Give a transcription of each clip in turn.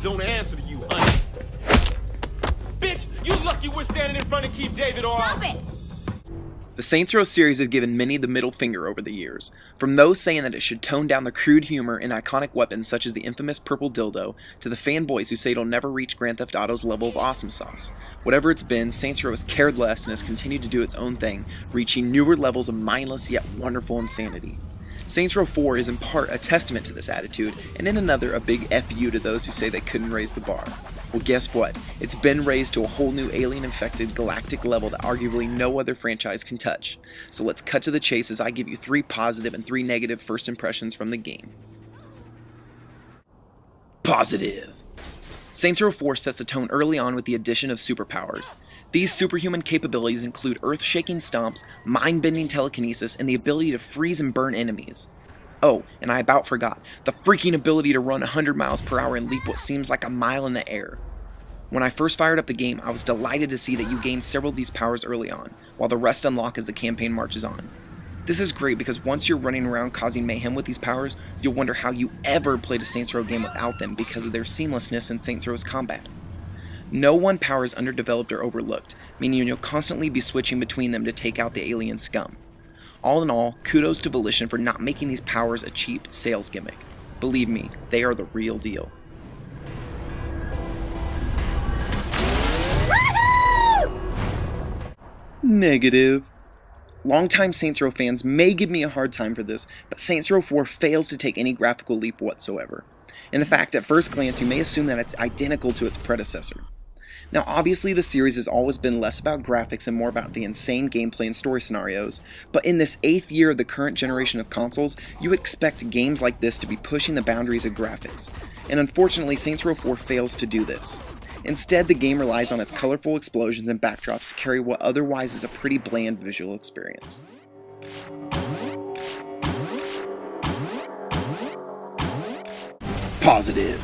don't answer to you, honey. Bitch, you lucky we're standing in front of Keith David or... Stop it! The Saints Row series have given many the middle finger over the years, from those saying that it should tone down the crude humor in iconic weapons such as the infamous purple dildo, to the fanboys who say it'll never reach Grand Theft Auto's level of awesome sauce. Whatever it's been, Saints Row has cared less and has continued to do its own thing, reaching newer levels of mindless yet wonderful insanity. Saints Row 4 is in part a testament to this attitude, and in another a big FU to those who say they couldn't raise the bar. Well, guess what? It's been raised to a whole new alien-infected galactic level that arguably no other franchise can touch. So let's cut to the chase as I give you 3 positive and 3 negative first impressions from the game. Positive. Saints Row 4 sets a tone early on with the addition of superpowers. These superhuman capabilities include earth-shaking stomps, mind-bending telekinesis, and the ability to freeze and burn enemies. Oh, and I about forgot, the freaking ability to run 100 miles per hour and leap what seems like a mile in the air. When I first fired up the game, I was delighted to see that you gain several of these powers early on, while the rest unlock as the campaign marches on. This is great because once you're running around causing mayhem with these powers, you'll wonder how you ever played a Saints Row game without them because of their seamlessness in Saints Row's combat. No one power is underdeveloped or overlooked, meaning you'll constantly be switching between them to take out the alien scum. All in all, kudos to Volition for not making these powers a cheap sales gimmick. Believe me, they are the real deal. Negative. Longtime Saints Row fans may give me a hard time for this, but Saints Row 4 fails to take any graphical leap whatsoever. In fact, at first glance, you may assume that it's identical to its predecessor. Now, obviously, the series has always been less about graphics and more about the insane gameplay and story scenarios, but in this 8th year of the current generation of consoles, you expect games like this to be pushing the boundaries of graphics, and unfortunately, Saints Row 4 fails to do this. Instead, the game relies on its colorful explosions and backdrops to carry what otherwise is a pretty bland visual experience. Positive.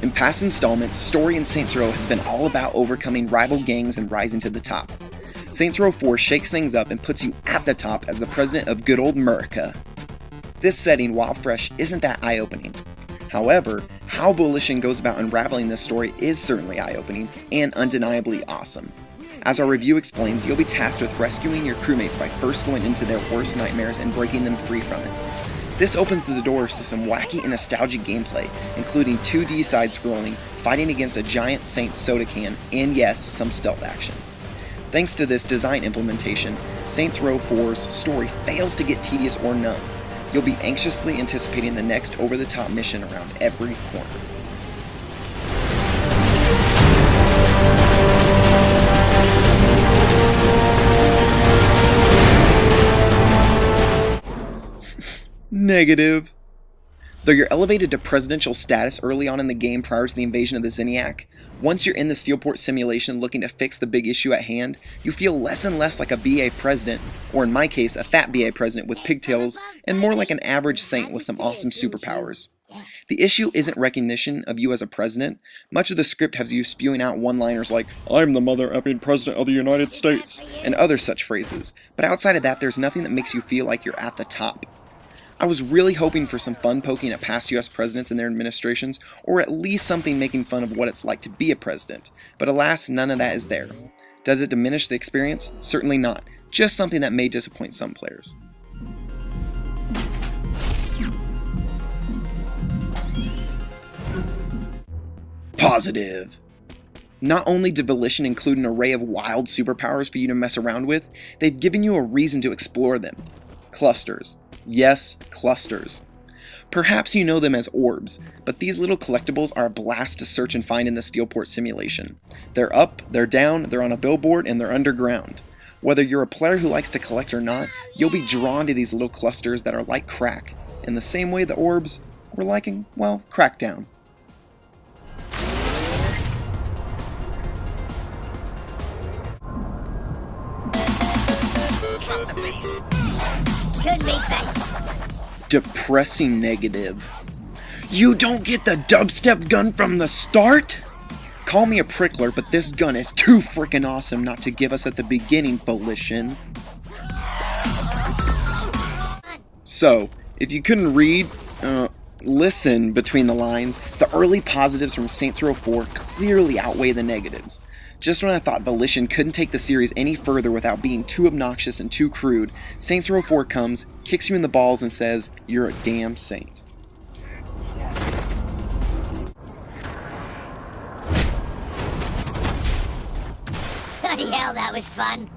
In past installments, story in Saints Row has been all about overcoming rival gangs and rising to the top. Saints Row 4 shakes things up and puts you at the top as the president of good old America. This setting, while fresh, isn't that eye-opening. However, how Volition goes about unraveling this story is certainly eye-opening and undeniably awesome. As our review explains, you'll be tasked with rescuing your crewmates by first going into their worst nightmares and breaking them free from it. This opens the doors to some wacky and nostalgic gameplay, including 2D side-scrolling, fighting against a giant Saint soda can, and yes, some stealth action. Thanks to this design implementation, Saints Row 4's story fails to get tedious or numb. You'll be anxiously anticipating the next over-the-top mission around every corner. Negative. Though you're elevated to presidential status early on in the game prior to the invasion of the Zinniac, once you're in the Steelport simulation looking to fix the big issue at hand, you feel less and less like a BA president, or in my case, a fat BA president with pigtails, and more like an average saint with some awesome superpowers. The issue isn't recognition of you as a president. Much of the script has you spewing out one-liners like, "I'm the mother-effing president of the United States," and other such phrases, but outside of that, there's nothing that makes you feel like you're at the top. I was really hoping for some fun poking at past US presidents and their administrations, or at least something making fun of what it's like to be a president, but alas, none of that is there. Does it diminish the experience? Certainly not, just something that may disappoint some players. Positive. Not only did Volition include an array of wild superpowers for you to mess around with, they've given you a reason to explore them. Clusters. Yes, clusters. Perhaps you know them as orbs, but these little collectibles are a blast to search and find in the Steelport simulation. They're up, they're down, they're on a billboard, and they're underground. Whether you're a player who likes to collect or not, you'll be drawn to these little clusters that are like crack, in the same way the orbs were liking, well, Crackdown. Drop the bass. Could be fixed. Depressing negative. You don't get the dubstep gun from the start? Call me a prickler, but this gun is too freaking awesome not to give us at the beginning, Volition. So, if you couldn't read, listen between the lines, the early positives from Saints Row 4 clearly outweigh the negatives. Just when I thought Volition couldn't take the series any further without being too obnoxious and too crude, Saints Row 4 comes, kicks you in the balls, and says, "You're a damn saint." Bloody hell, that was fun.